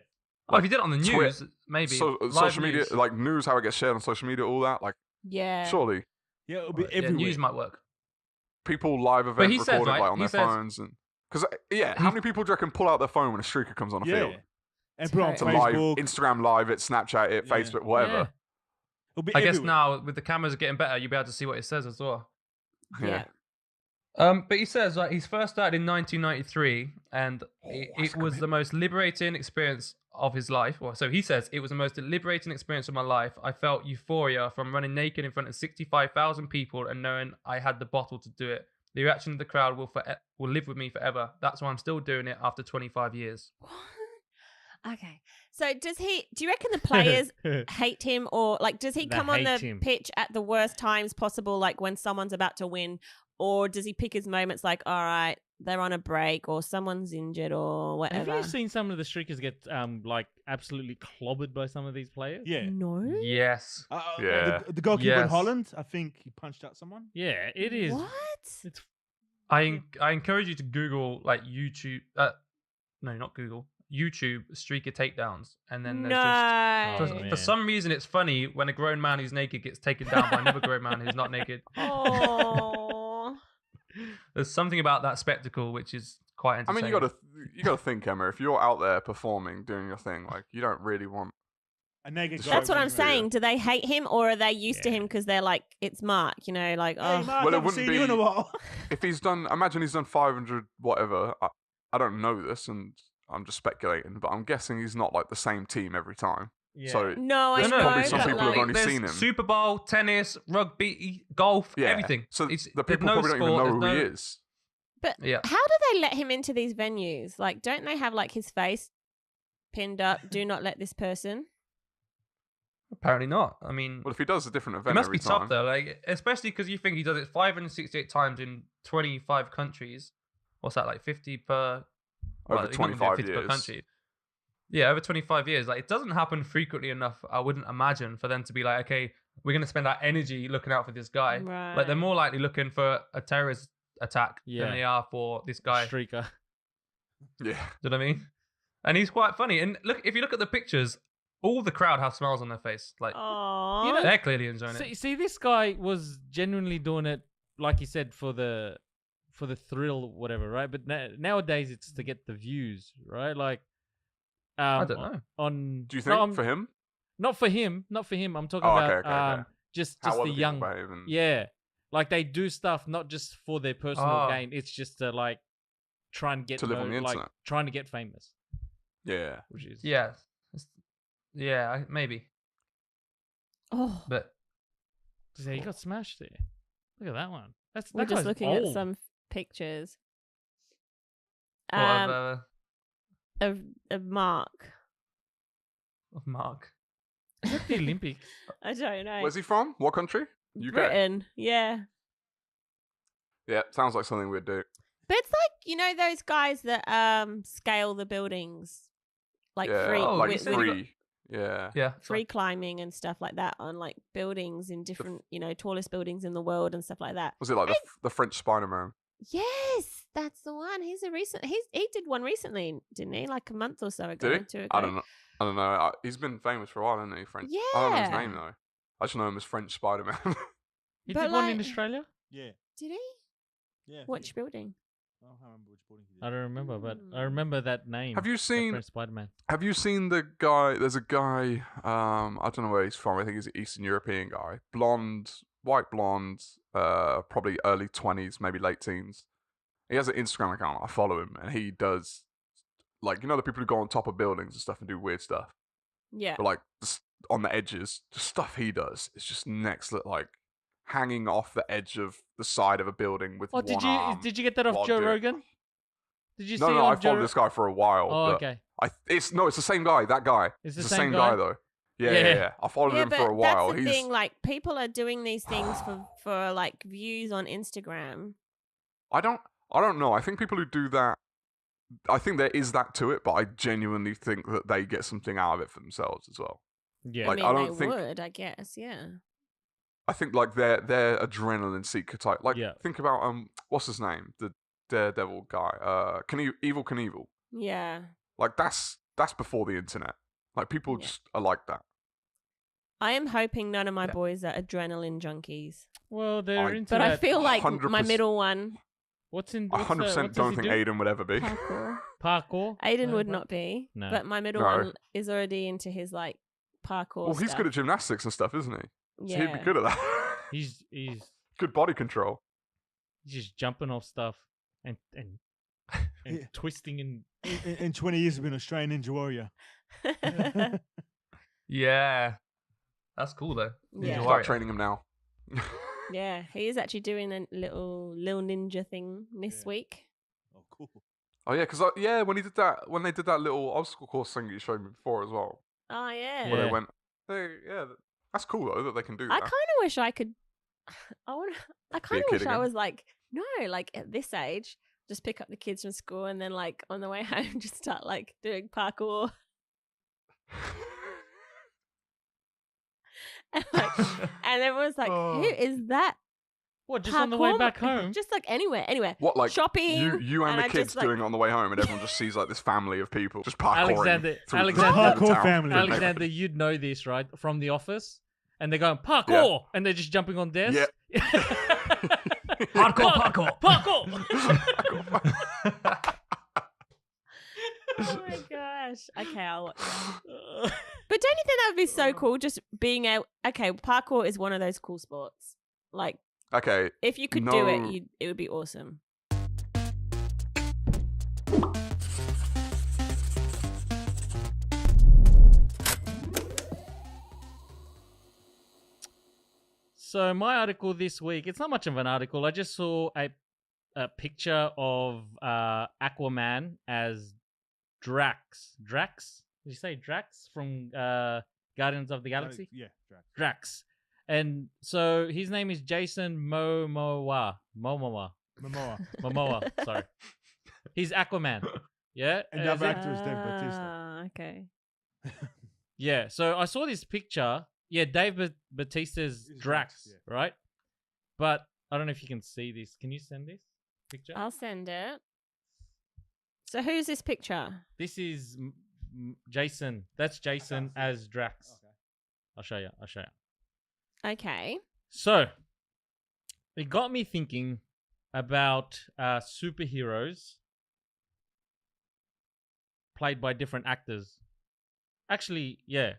Well, if you did it on the Twi- news, maybe. So Live social media, news. like news, how it gets shared on social media, all that. Like, Yeah. surely Yeah, it'll be Yeah, everywhere. news might work. people live But event he record said, it right, like on he their says- phones and because how many people do you reckon pull out their phone when a streaker comes on a Yeah. field? And put it on To Totally. live, Facebook. Instagram live it, Snapchat it, Yeah. Facebook, whatever. Yeah. It'll be I guess everywhere. now with the cameras getting better, you'll be able to see what it says as well. Yeah. But he says like he's first started in 1993, and that's it was the most liberating experience of his life. Well, so he says it was the most liberating experience of my life. I felt euphoria from running naked in front of 65,000 people and knowing I had the bottle to do it. The reaction of the crowd will live with me forever. That's why I'm still doing it after 25 years. What? Okay. So do you reckon the players hate him, or like does he They come on the hate him. pitch at the worst times possible, like when someone's about to win, or does he pick his moments like, all right, they're on a break or someone's injured or whatever? Have you seen some of the streakers get like absolutely clobbered by some of these players? Yeah. No. Yes. Yeah. The goalkeeper in Yes. Holland, I think he punched out someone. Yeah, it is. What? It's I encourage you to Google like YouTube. No, not Google. YouTube streaker takedowns, and then there's just No. for some reason it's funny when a grown man who's naked gets taken down by another grown man who's not naked. Oh. There's something about that spectacle which is quite I entertaining. mean, you gotta think, Emma. If you're out there performing, doing your thing, like you don't really want. A naked guy. That's what I'm Yeah. saying. Do they hate him, or are they used to Yeah. him because they're like, it's Mark, you know, like, Hey, oh. Mark, Well, it I haven't wouldn't seen you in a be- while. If he's done, imagine he's done 500 whatever. I don't know this, and I'm just speculating, but I'm guessing he's not like the same team every time. yeah. So No, I There's know. probably some but, people who've like, only there's seen him. Super Bowl, tennis, rugby, golf, yeah, everything. So It's- the there's people no probably don't even sport, know who there's he no- is. But Yeah. how do they let him into these venues? Like, don't they have like his face pinned up? Do not let this person. Apparently not. I mean, Well, if he does a different event it must every be time, tough though, like especially because you think he does it 568 times in 25 countries. What's that, like 50 per? over well, he's not gonna do 25 50 per years. country. Yeah, over 25 years. Like it doesn't happen frequently enough. I wouldn't imagine for them to be like, okay, we're gonna spend our energy looking out for this guy. Right. Like they're more likely looking for a terrorist attack Yeah. than they are for this guy. Streaker. Yeah, Do you know what I mean? And he's quite funny. And look, if you look at the pictures, all the crowd have smiles on their face. Like Oh. You know- they're clearly enjoying it. See, this guy was genuinely doing it, like you said, for the thrill, whatever, right? But nowadays it's to get the views, right? Like, I don't know. On do you think no, for him? not for him, not for him. I'm talking Oh, about okay, okay. just How the other people young, behave and yeah. Like they do stuff not just for their personal Oh. gain. It's just to like try and get To live on the like internet. trying to get famous, yeah. which is Yeah. Yeah, maybe. Oh. But Yeah, he got smashed there. Look at that one. That's We're that just guy's looking old. at some pictures. what Of Mark. of Mark. Is that the Olympics? I don't know. Where's he from? What country? UK. Britain. Yeah. Yeah, sounds like something we'd do. But it's like, you know, those guys that scale the buildings, like yeah, free, Oh, like you with, said you with free. Yeah. Yeah. free climbing and stuff like that on like buildings in different, you know, tallest buildings in the world and stuff like that. Was it like the French Spider-Man? Yes, that's the one. He did one recently, didn't he? Like a month or so ago. Did he? Two ago. I don't know. He's been famous for a while, hasn't he? French. I don't know his Yeah. name though. I just know him as French Spider-Man. He But did one in like- Australia. Yeah. Did he? Yeah. Which building? I don't remember which building he did. I don't remember, but I Mm. remember that name. Have you seen? Spider-Man? Have you seen the guy? There's a guy. I don't know where he's from. I think he's an Eastern European guy. Blonde, white blonde. Probably early 20s, maybe late teens. He has an Instagram account. I follow him, and he does like the people who go on top of buildings and stuff and do weird stuff. Yeah. But like just on the edges, the stuff he does is just next. Like hanging off the edge of the side of a building with Oh, one did arm. you get that off while Joe doing- Rogan? Did you No, see no, on I followed this guy for a while. Oh, but okay. it's the same guy. That guy. It's It's the same guy guy? though. Yeah, Yeah. yeah, yeah. I followed Yeah, him but for a while. that's the He's. thing. Like, people are doing these things for like views on Instagram. I don't know. I think people who do that. I think there is that to it, but I genuinely think that they get something out of it for themselves as well. Yeah. Like, I I mean, don't they think- would, I guess. Yeah. I think like they're adrenaline seeker type. Like Yeah. think about what's his name, the Daredevil guy, Evil Knievel. Yeah. Like that's before the internet. Like people Yeah. just are like that. I am hoping none of my Yeah. boys are adrenaline junkies. well, they're I- into But I that. feel like my 100%. middle one, What's in? 100% don't think Aiden would ever be. parkour. Parkour. Aiden No, would but- not be. No. But my middle No. one is already into his like parkour. Well, he's stuff. good at gymnastics and stuff, isn't he? So Yeah. he'd be good at that. He's good body control. He's just jumping off stuff and Yeah. twisting and In 20 years, he's been an Australian Ninja Warrior. Yeah. That's cool though. Yeah. Ninja Start Warrior. training him now. Yeah, he is actually doing a little ninja thing this Yeah. week. Oh, cool. Oh yeah, because when they did that little obstacle course thing you showed me before as well, Oh yeah. where Yeah. they went, that's cool though that they can do I that. kind of wish I could. I kind of kid wish I again. was like, no, like at this age, just pick up the kids from school and then like on the way home, just start like doing parkour. And everyone's like, Oh. who is that? what? Just on the way Parkour? back home. Just like anywhere. What, like shopping? you and the I kids just, like- doing it on the way home, and everyone just sees like this family of people just parkouring Alexander- through Alexander- the Parkour town. family. Alexander, you'd know this, right? From The Office. And they're going, parkour! And they're just jumping on desks. Yeah. Parkour. Parkour! Oh my gosh. Okay, I'll watch that. But don't you think that would be so cool? Just being able. Okay, parkour is one of those cool sports. Like, Okay, if you could do No. it, it would be awesome. So my article this week, it's not much of an article. I just saw a picture of Aquaman as Drax. Drax? Did you say Drax from Guardians of the Galaxy? Yeah, Drax. Drax. And so his name is Jason Momoa. Momoa, sorry. He's Aquaman. Yeah? And the Is other it? actor is Dave Bautista. Okay. Yeah, so I saw this picture. Yeah, Dave Bautista's Is Drax, Drax, right? But I don't know if you can see this. Can you send this picture? I'll send it. So who's this picture? This is Jason. That's Jason I can't see as Drax. Okay. I'll show you. Okay. So, it got me thinking about superheroes played by different actors. Actually, yeah,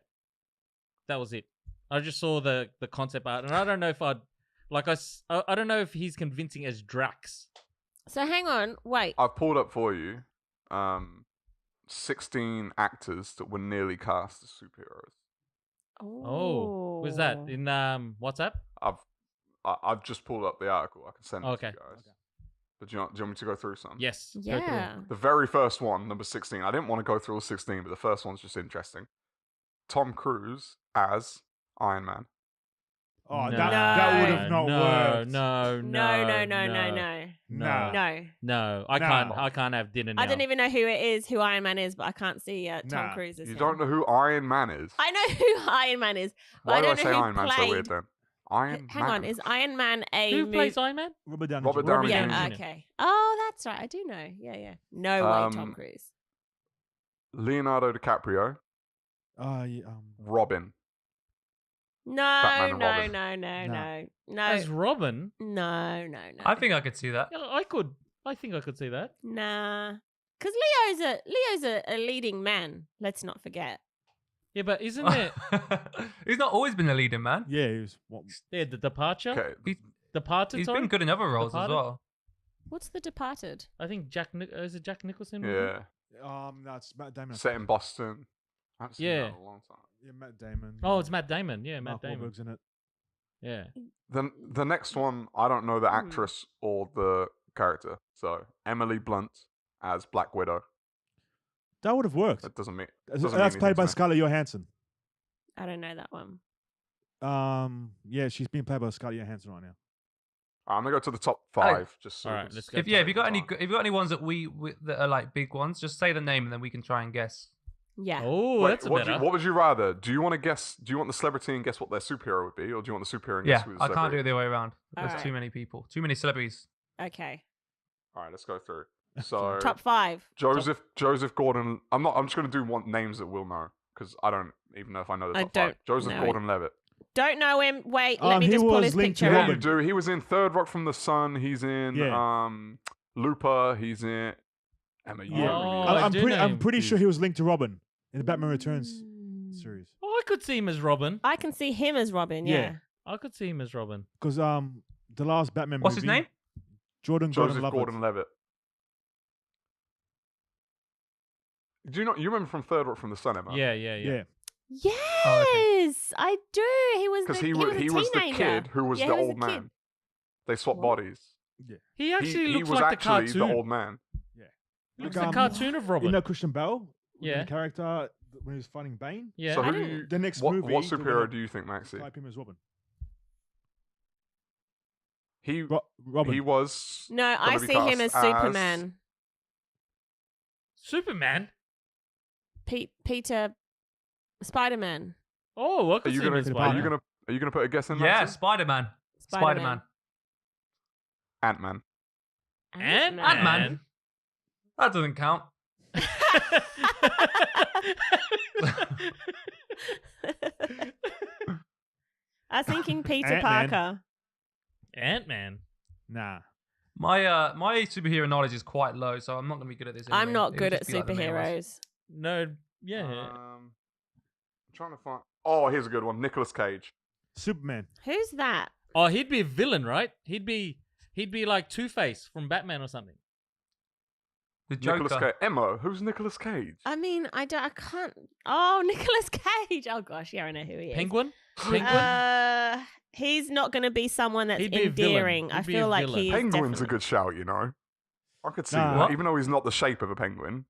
that was it. I just saw the concept art, and I don't know if I don't know if he's convincing as Drax. So hang on. Wait. I've pulled up for you 16 actors that were nearly cast as superheroes. Oh, was that in WhatsApp? I've just pulled up the article. I can send it Okay. to you guys. But do you want me to go through some? Yes. go through Yeah. them. The very first one, number 16. I didn't want to go through all 16, but the first one's just interesting. Tom Cruise as Iron Man. Oh, No. that would have not worked. No. Nah. No, No. I can't have dinner now. I don't even know who Iron Man is, but I can't see Tom Nah. Cruise as You him. don't know who Iron Man is? I know who Iron Man is, but Why I do I don't say know who Iron Man so weird played. then? Iron Hang Man. on, is Iron Man a Who mo- plays Iron Man? Robert Downey Robert Jr. Downey Yeah, Jr. okay. Oh, that's right. I do know. Yeah. No way, Tom Cruise. Leonardo DiCaprio, Oh, yeah, Robin. No, Batman and no, Robin. no. As Robin? No. I think I could see that. Yeah, I think I could see that. Nah. Because Leo's a leading man. Let's not forget. Yeah, but isn't it? He's not always been a leading man. yeah, he was. Yeah, the Departure. Okay. Departed. He's sorry? been good in other roles as Departed? well. What's The Departed? I think is it Jack Nicholson? Yeah. That's Matt Damon. Set in Boston. I haven't seen Yeah. that in a long time. Yeah, Matt Damon. Oh, it's Matt Damon. Yeah, Mark Matt Damon. Wahlberg's in it. Yeah. Then the next one, I don't know the Hmm. actress or the character. So Emily Blunt as Black Widow. That would have worked. That doesn't mean. That's doesn't mean played anything by to me. Scarlett Johansson. I don't know that one. Yeah, she's being played by Scarlett Johansson right now. I'm gonna go to the top 5. Just so All we right, can let's go. If you got any ones that that are like big ones, just say the name and then we can try and guess. Yeah. Oh, Wait, that's what better. would you rather? Do you want to guess? Do you want the celebrity and guess what their superhero would be, or do you want the superhero and Yeah, guess who the I can't do celebrity it the other way around. There's Alright. too many people, too many celebrities. Okay. All right, let's go through. So Top 5. Joseph Gordon. I'm just gonna do one names that we'll know because I don't even know if I know the I top 5. don't Joseph know. Gordon-Levitt. Don't know him. Wait, let me he just pull was his linked to picture Yeah, up. you Robin. do. He was in Third Rock from the Sun. He's in Yeah. Looper. He's in Emma. Yeah. Oh, I I'm do pretty. know I'm him. pretty sure he was linked to Robin in the Batman Returns Mm. series. Oh, I could see him as Robin. I can see him as Robin, yeah. Yeah. I could see him as Robin. Because the last Batman What's his movie, name? Jordan Joseph Gordon-Levitt. Gordon-Levitt. Do you not? You remember from Third Rock from the Sun, Emma? Yeah, yeah, yeah. Yeah. Yes, Oh, I do. He was Because the, he he was the teenager. kid who was Yeah, the he was old the kid. man. They swapped What? bodies. He actually he looks was like the actually cartoon. the old man. He looks Like, the cartoon of Robin. You know Christian Bale? Yeah. The character when he was fighting Bane? Yeah. So I who don't- do you, The next what, movie, what they're superhero gonna do you think, Maxie? Type him as Robin. He Robin. he was. No, I gonna be see him as cast Superman. Superman. Peter, Spider-Man. Oh, I Are could you see him gonna as Peter Spider-Man. are you gonna put a guess in? Yeah, Maxie? Spider-Man. Spider-Man. Ant-Man. Ant-Man. That doesn't count. I was thinking Peter Ant-Man. Parker. Ant-Man. Nah. My my superhero knowledge is quite low, so I'm not going to be good at this. I'm anyway. not It would good just at be like the main ones. superheroes. No, yeah. I'm trying to find. Oh, here's a good one. Nicolas Cage. Superman. Who's that? Oh, he'd be a villain, right? He'd be like Two-Face from Batman or something. The Joker. Nicolas Cage. Emma, who's Nicolas Cage? I mean, I can't. Oh, Nicolas Cage. Oh gosh, yeah, I know who he is. Penguin? Penguin? He's not going to be someone that's He'd be a villain. endearing. I He'd be a feel like villain. he is Penguin's a definitely- good shout, you know. I could see Nah. that, What? even though he's not the shape of a penguin.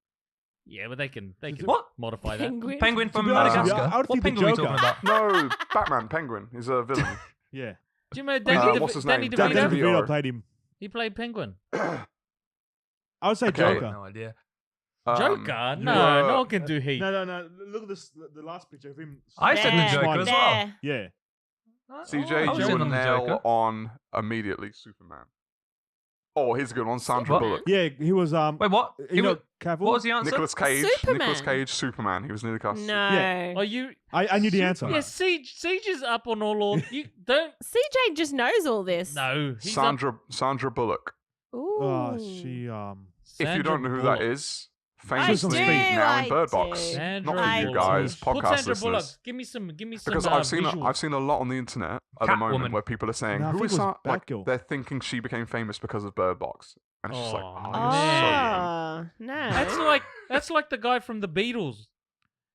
Yeah, but they can What? modify that. Penguin. Penguin from be honest with you, Madagascar. I would What think the penguin are we Joker. talking about? No, Batman Penguin. He's a villain. Yeah. Do you know Danny, what's his Danny name? DeVito? Danny DeVito. DeVito played him. He played Penguin. I would say Okay. Joker. No idea. Joker? No, yeah. no one can do heat. No. Look at this. The last picture of him. I said the There, Joker as well. there. Yeah. CJ, I was you in would on the nail Joker. on immediately Superman. Oh, here's a good one. Sandra What? Bullock. Yeah, he was Wait, what? you know, was- Cavill. what was the answer? Nicolas Cage. Superman. Nicolas Cage, Superman. He was nearly cast. No. Yeah. Oh, you? I knew the answer. Yeah, Siege is up on all. You don't. CJ just knows all this. No, he's Sandra Bullock. Ooh. Oh, she If you don't know who that is, famously do, now in I Bird do. Box. Sandra Not for you Bullock. guys, Put podcast Sandra Bullock. listeners. Give me some. Because I've seen a lot on the internet at the moment Catwoman. where people are saying, No, I "Who think is it was that?" Like Batgirl. they're thinking she became famous because of Bird Box, and it's just like, Oh, oh, Oh, no. That's like the guy from the Beatles.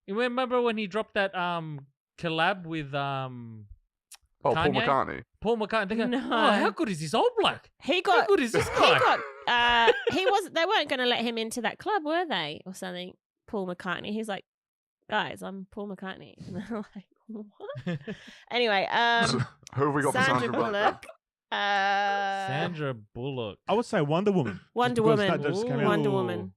You remember when he dropped that collab with Paul Kanye? McCartney. Paul McCartney? They go, No. oh, how good is this old bloke? He How got. good is this He guy? got. He was. They weren't going to let him into that club, were they, or something? Paul McCartney. He's like, guys, I'm Paul McCartney, and they're like, what? Anyway, Who have we got for Sandra Sandra Bullock? Bullock. Sandra Bullock. I would say Wonder Woman. Wonder Because Woman. that just came Ooh. out. Wonder Woman.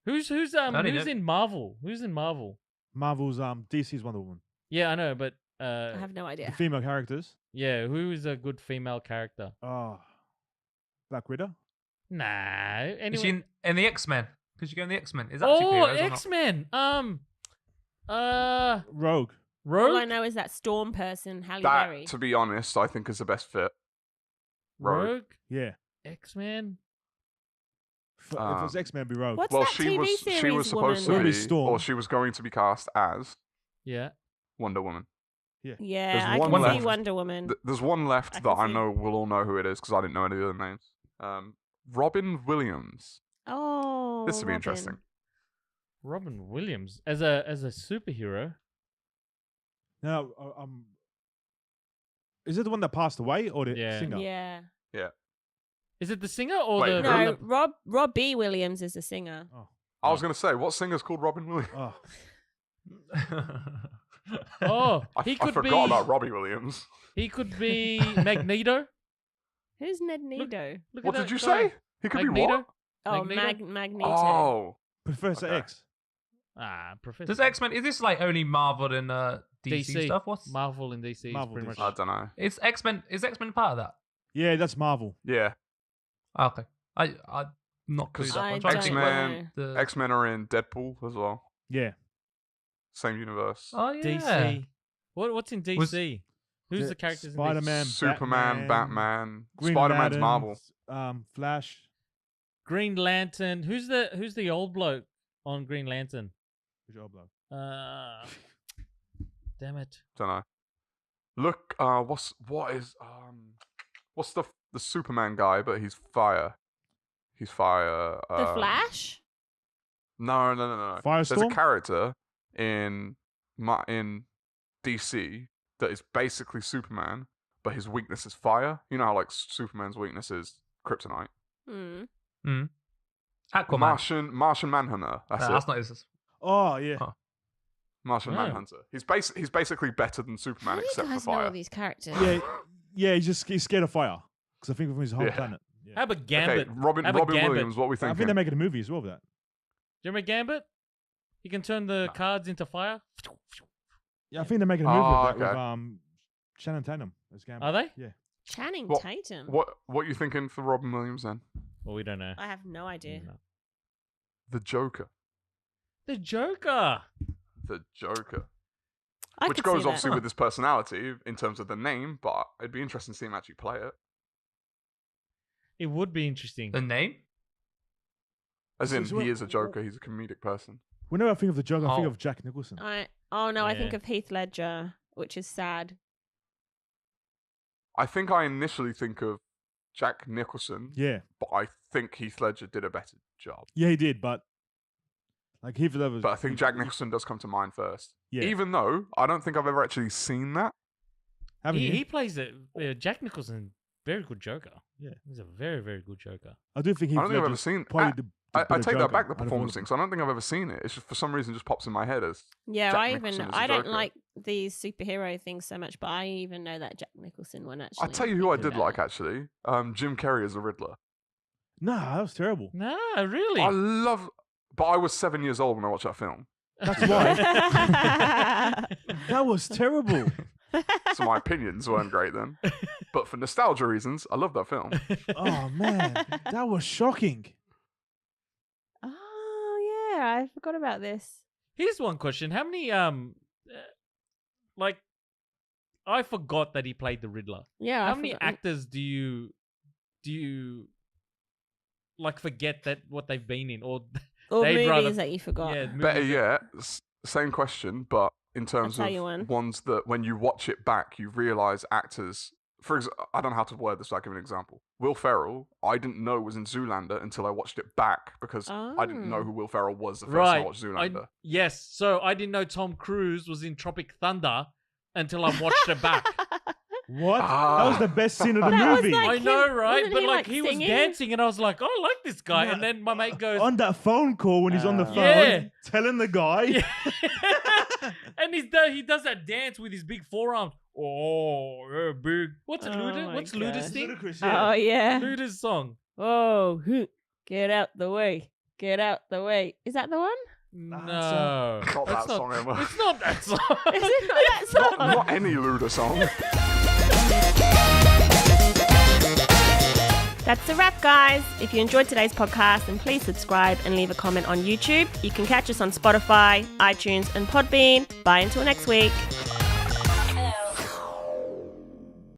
Who's didn't know. in Marvel? Who's in Marvel? Marvel's DC's Wonder Woman. Yeah, I know, but I have no The idea. female characters. yeah, who is a good female character? Oh, Black Widow. Nah. Is Anyway. she in the X-Men? Could you go in the X-Men? Is that Oh, superheroes or not? X-Men. Rogue. All I Rogue. know is that Storm person, Halle That, Berry. to be honest, I think is the best fit. Rogue. Rogue. Yeah. X-Men. If it was X-Men, it'd be Rogue. What's Well, that she TV was series supposed woman? to Woman be, Storm. or she was going to be cast as Yeah. Wonder Woman. Yeah, There's I one can see left. Wonder Woman. There's one left I that can I see. know we'll all know who it is because I didn't know any of the other names. Robin Williams. Oh, This would be Robin. interesting. Robin Williams as a superhero. Now, is it the one that passed away or the Yeah. singer? Yeah. Is it the singer or Wait, the? who? No, Robbie Williams is the singer. Oh. I was going to say, what singer's called Robin Williams? Oh. Oh, I, he I could forgot be. about Robbie Williams. He could be Magneto. Who's Ned Nido? Look What at did that you guy. say? He could be Magneto. what? Oh, Magneto? Magneto. Oh, Professor Okay. X. Ah, Professor. Does X-Men? Is this like only Marvel and DC, stuff? What's Marvel and DC? Marvel, Pretty DC. much. I don't know. Is X-Men? Is X-Men part of that? Yeah, that's Marvel. Yeah, Oh, okay. I'm not clued 'Cause up. I I'm trying to think don't what X-Men- know. the X-Men are in Deadpool as well. Yeah. Same universe. Oh yeah. DC. What's in DC? Was- Who's the characters Spider-Man, in DC? Superman, Batman, Green Spider-Man's Lantern, Marvel. Flash. Green Lantern. Who's the old bloke on Green Lantern? Good job, bloke. Damn it. Don't know. Look, what's the the Superman guy, but he's fire. He's fire. The Flash? No. There's a Firestorm? character in DC that is basically Superman, but his weakness is fire. You know how like Superman's weakness is kryptonite. Aquaman. Martian Manhunter. That's not his. Oh, yeah. Huh. Martian Manhunter. He's basically better than Superman How do you except for guys know all fire. these characters? Yeah, he's scared of fire. Because I think of him as a whole Yeah. planet. Yeah. How about Gambit? Okay, Robin Gambit? Williams. What we I think thinking? they're making a movie as well of that. Do you remember Gambit? He can turn the cards into fire. Yeah, I think they're making a movie of that okay. with Shannon Tatum as Gambit. Are they? Yeah. Channing What- Tatum. What you thinking for Robin Williams then? Well, we don't know. I have no idea. No. The Joker. The Joker. The Joker. I Which could goes see obviously that. with his personality in terms of the name, but it'd be interesting to see him actually play it. It would be interesting. The name? As in, So he is a Joker. He's a comedic person. Whenever I think of the Joker, I think Oh. of Jack Nicholson. I think Yeah. of Heath Ledger, which is sad. I think I initially think of Jack Nicholson, Yeah. but I think Heath Ledger did a better job. Yeah, he did, but like Heath Ledger. But I think Jack Nicholson does come to mind first. Yeah. Even though I don't think I've ever actually seen that. Haven't you? He plays Jack Nicholson, very good Joker. Yeah. He's a very, very good Joker. I do think Heath I don't think I've ever Ledger's seen. probably the I better take that Joker back, the out of all performance of thing. them. So I don't think I've ever seen it. It's just for some reason just pops in my head as Yeah, Jack Nicholson as a I don't Joker. like these superhero things so much, but I even know that Jack Nicholson one actually. I tell you who I thinking did about like it. actually. Jim Carrey as the Riddler. Nah, that was terrible. No, really. I love, but I was 7 years old when I watched that film, That's why. That was terrible. so my opinions weren't great then. But for nostalgia reasons, I love that film. Oh man, that was shocking. Oh yeah, I forgot about this. Here's one question: how many like, I forgot that he played the Riddler. Yeah, How many actors do you like forget that what they've been in, or Or they'd movies rather- that you forgot. yeah, Better movies yet, same question, but in terms tell of you one. ones that when you watch it back, you realize actors. For example, I don't know how to word this. So I'll give an example. Will Ferrell, I didn't know was in Zoolander until I watched it back because I didn't know Oh. who Will Ferrell was the first time I right? watched Zoolander. Yes, so I didn't know Tom Cruise was in Tropic Thunder until I watched it back. What? That Ah. was the best scene of the That was movie. like- I know, right? wasn't But he, like like, he was singing? dancing, and I was like, "Oh, I like this guy." Yeah. And then my mate goes, On that phone call when he's on the phone, Yeah. telling the guy. Yeah. and he does that dance with his big forearms. Oh, yeah, big. What's Oh Luda? my What's Luda's God. thing? Ludicrous, Oh yeah. Luda's song. Oh, get out the way. Get out the way. Is that the one? No, Not That's that song, Emma. It's not that song. Is it not that song? Not any Luda song. That's a wrap, guys. If you enjoyed today's podcast, then please subscribe and leave a comment on YouTube. You can catch us on Spotify, iTunes, and Podbean. Bye until next week.